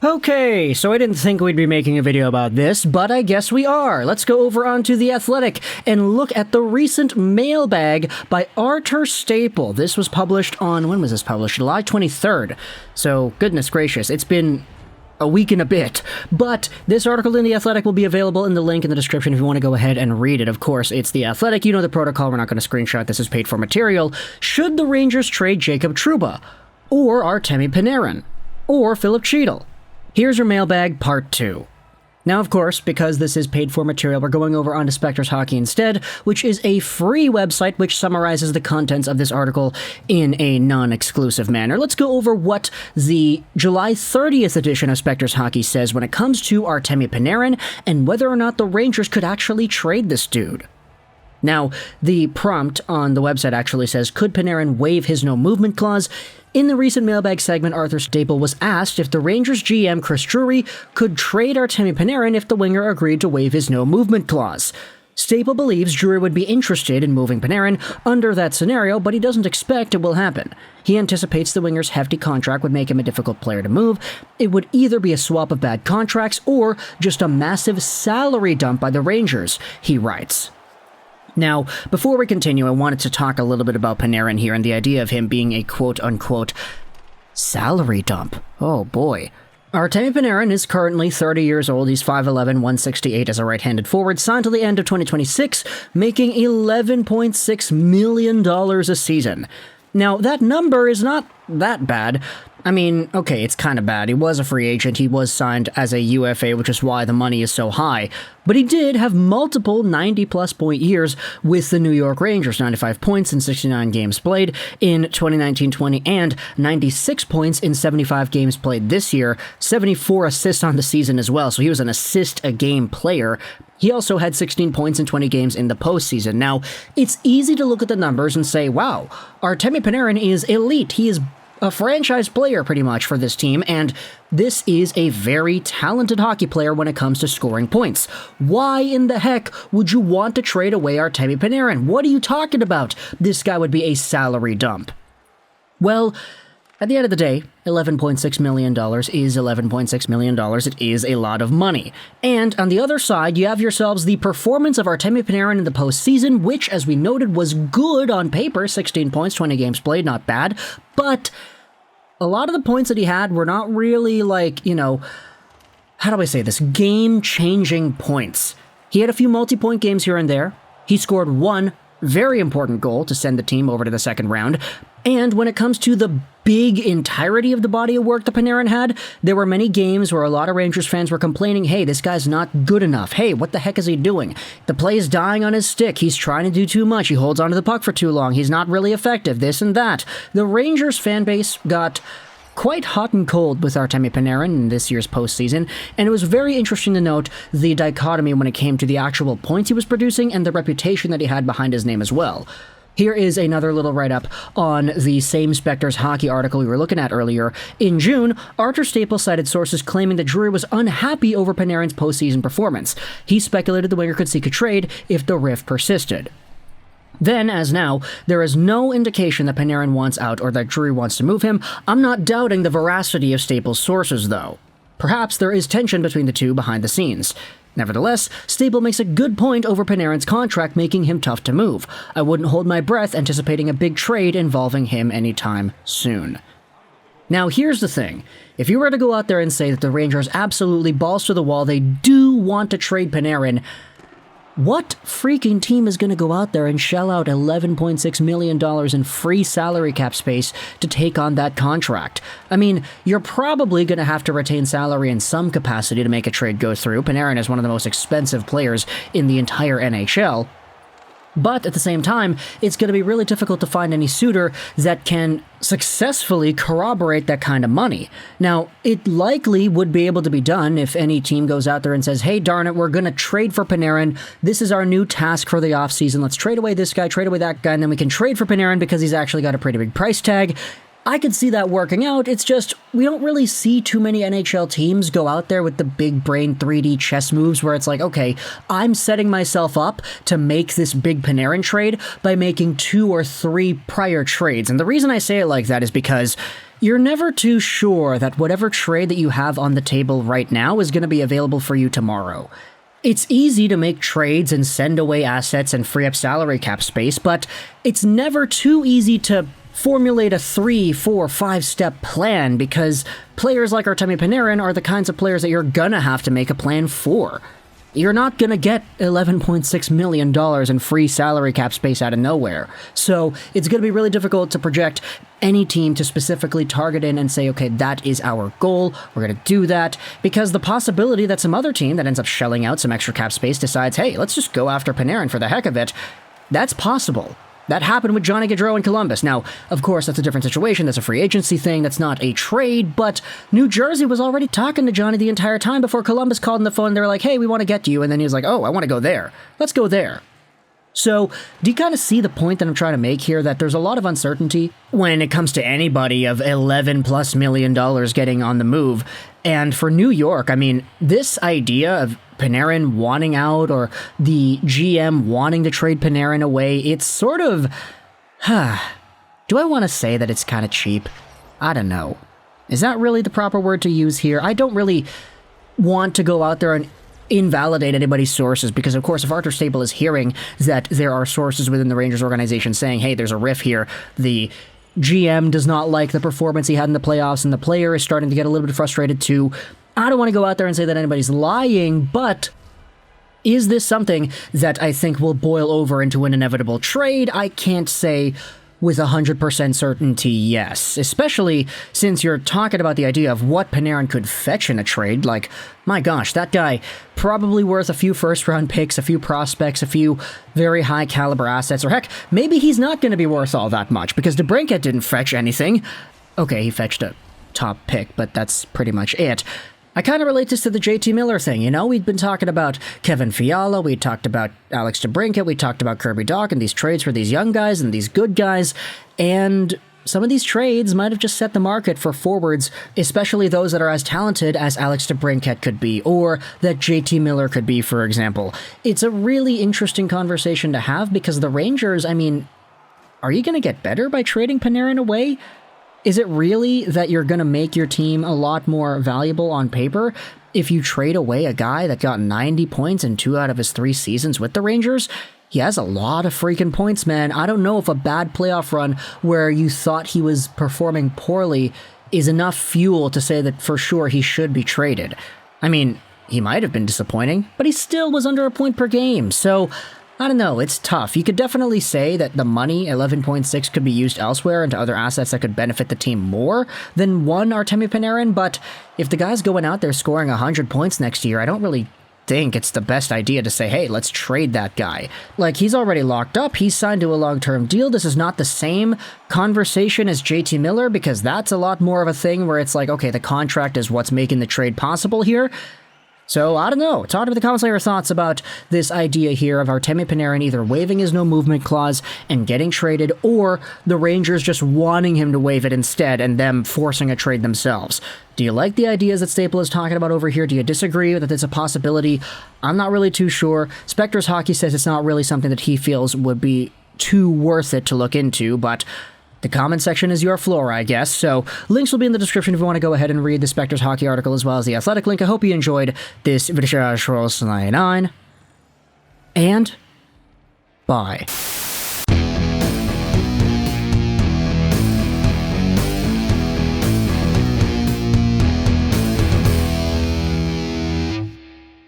Okay, so I didn't think we'd be making a video about this, but I guess we are. Let's go over onto The Athletic and look at the recent mailbag by Artur Staple. This was published on, when was this published? July 23rd. So, goodness gracious, it's been a week and a bit. But this article in The Athletic will be available in the link in the description if you want to go ahead and read it. Of course, it's The Athletic. You know the protocol. We're not going to screenshot. This is paid for material. Should the Rangers trade Jacob Trouba? Or Artemi Panarin? Or Philip Cheadle? Here's your mailbag part 2. Now, of course, because this is paid for material, we're going over onto Spectors Hockey instead, which is a free website which summarizes the contents of this article in a non-exclusive manner. Let's go over what the July 30th edition of Spectors Hockey says when it comes to Artemi Panarin and whether or not the Rangers could actually trade this dude. Now, the prompt on the website actually says, could Panarin waive his no-movement clause? In the recent mailbag segment, Artur Staple was asked if the Rangers GM Chris Drury could trade Artemi Panarin if the winger agreed to waive his no-movement clause. Staple believes Drury would be interested in moving Panarin under that scenario, but he doesn't expect it will happen. He anticipates the winger's hefty contract would make him a difficult player to move. It would either be a swap of bad contracts or just a massive salary dump by the Rangers, he writes. Now, before we continue, I wanted to talk a little bit about Panarin here and the idea of him being a quote-unquote salary dump. Oh boy. Artemi Panarin is currently 30 years old. He's 5'11", 168 as a right-handed forward, signed till the end of 2026, making $11.6 million a season. Now, that number is not that bad. I mean, okay, it's kind of bad. He was a free agent. He was signed as a UFA, which is why the money is so high. But he did have multiple 90-plus point years with the New York Rangers, 95 points in 69 games played in 2019-20, and 96 points in 75 games played this year, 74 assists on the season as well, so he was an assist-a-game player. He also had 16 points in 20 games in the postseason. Now, it's easy to look at the numbers and say, wow, Artemi Panarin is elite. He is a franchise player pretty much for this team, and this is a very talented hockey player when it comes to scoring points. Why in the heck would you want to trade away Artemi Panarin? What are you talking about? This guy would be a salary dump. Well, at the end of the day, $11.6 million is $11.6 million. It is a lot of money. And on the other side, you have yourselves the performance of Artemi Panarin in the postseason, which, as we noted, was good on paper. 16 points, 20 games played, not bad. But a lot of the points that he had were not really like, how do I say this? Game-changing points. He had a few multi-point games here and there. He scored one very important goal to send the team over to the second round. And when it comes to the big entirety of the body of work that Panarin had, there were many games where a lot of Rangers fans were complaining, hey, this guy's not good enough. Hey, what the heck is he doing? The play is dying on his stick. He's trying to do too much. He holds onto the puck for too long. He's not really effective, this and that. The Rangers fan base got quite hot and cold with Artemi Panarin in this year's postseason, and it was very interesting to note the dichotomy when it came to the actual points he was producing and the reputation that he had behind his name as well. Here is another little write-up on the same Spectors Hockey article we were looking at earlier. In June, Artur Staple cited sources claiming that Drury was unhappy over Panarin's postseason performance. He speculated the winger could seek a trade if the rift persisted. Then, as now, there is no indication that Panarin wants out or that Drury wants to move him. I'm not doubting the veracity of Staple's sources, though. Perhaps there is tension between the two behind the scenes. Nevertheless, Staple makes a good point over Panarin's contract making him tough to move. I wouldn't hold my breath anticipating a big trade involving him anytime soon. Now, here's the thing. If you were to go out there and say that the Rangers absolutely balls to the wall, they do want to trade Panarin, what freaking team is going to go out there and shell out $11.6 million in free salary cap space to take on that contract? I mean, you're probably going to have to retain salary in some capacity to make a trade go through. Panarin is one of the most expensive players in the entire NHL. But at the same time, it's going to be really difficult to find any suitor that can successfully corroborate that kind of money. Now, it likely would be able to be done if any team goes out there and says, hey, darn it, we're going to trade for Panarin. This is our new task for the offseason. Let's trade away this guy, trade away that guy, and then we can trade for Panarin because he's actually got a pretty big price tag. I could see that working out. It's just, we don't really see too many NHL teams go out there with the big brain 3D chess moves where it's like, okay, I'm setting myself up to make this big Panarin trade by making 2 or 3 prior trades. And the reason I say it like that is because you're never too sure that whatever trade that you have on the table right now is going to be available for you tomorrow. It's easy to make trades and send away assets and free up salary cap space, but it's never too easy to formulate a 3, 4, 5-step plan, because players like Artemi Panarin are the kinds of players that you're gonna have to make a plan for. You're not gonna get $11.6 million in free salary cap space out of nowhere. So it's gonna be really difficult to project any team to specifically target in and say, okay, that is our goal, we're gonna do that, because the possibility that some other team that ends up shelling out some extra cap space decides, hey, let's just go after Panarin for the heck of it, that's possible. That happened with Johnny Gaudreau in Columbus. Now, of course, that's a different situation. That's a free agency thing. That's not a trade. But New Jersey was already talking to Johnny the entire time before Columbus called on the phone. They were like, hey, we want to get you. And then he was like, oh, I want to go there. Let's go there. So, do you kind of see the point that I'm trying to make here, that there's a lot of uncertainty when it comes to anybody of $11+ million getting on the move? And for New York, I mean, this idea of Panarin wanting out, or the GM wanting to trade Panarin away, it's sort of, do I want to say that it's kind of cheap? I don't know. Is that really the proper word to use here? I don't really want to go out there and invalidate anybody's sources, because of course if Arthur Staple is hearing that there are sources within the Rangers organization saying, hey, there's a riff here, the GM does not like the performance he had in the playoffs, and the player is starting to get a little bit frustrated too, I don't want to go out there and say that anybody's lying, but is this something that I think will boil over into an inevitable trade? I can't say with 100% certainty yes, especially since you're talking about the idea of what Panarin could fetch in a trade. Like, my gosh, that guy probably worth a few first-round picks, a few prospects, a few very high-caliber assets, or heck, maybe he's not going to be worth all that much, because DeBrincat didn't fetch anything. Okay, he fetched a top pick, but that's pretty much it. I kind of relate this to the JT Miller thing, you know? We'd been talking about Kevin Fiala, we talked about Alex DeBrincat, we talked about Kirby Dach and these trades for these young guys and these good guys, and some of these trades might have just set the market for forwards, especially those that are as talented as Alex DeBrincat could be, or that JT Miller could be, for example. It's a really interesting conversation to have, because the Rangers, I mean, are you going to get better by trading Panarin away? Is it really that you're going to make your team a lot more valuable on paper if you trade away a guy that got 90 points in 2 out of his 3 seasons with the Rangers? He has a lot of freaking points, man. I don't know if a bad playoff run where you thought he was performing poorly is enough fuel to say that for sure he should be traded. I mean, he might have been disappointing, but he still was under a point per game, so I don't know, it's tough. You could definitely say that the money, 11.6, could be used elsewhere into other assets that could benefit the team more than one Artemi Panarin, but if the guy's going out there scoring 100 points next year, I don't really think it's the best idea to say, hey, let's trade that guy. Like, he's already locked up, he's signed to a long-term deal. This is not the same conversation as JT Miller, because that's a lot more of a thing where it's like, okay, the contract is what's making the trade possible here. So, I don't know. Talk to me in the comments your thoughts about this idea here of Artemi Panarin either waiving his no-movement clause and getting traded, or the Rangers just wanting him to waive it instead and them forcing a trade themselves. Do you like the ideas that Staple is talking about over here? Do you disagree that it's a possibility? I'm not really too sure. Spectres Hockey says it's not really something that he feels would be too worth it to look into, but the comment section is your floor, I guess, so links will be in the description if you want to go ahead and read the Spectres Hockey article as well as the Athletic link. I hope you enjoyed this video, and bye.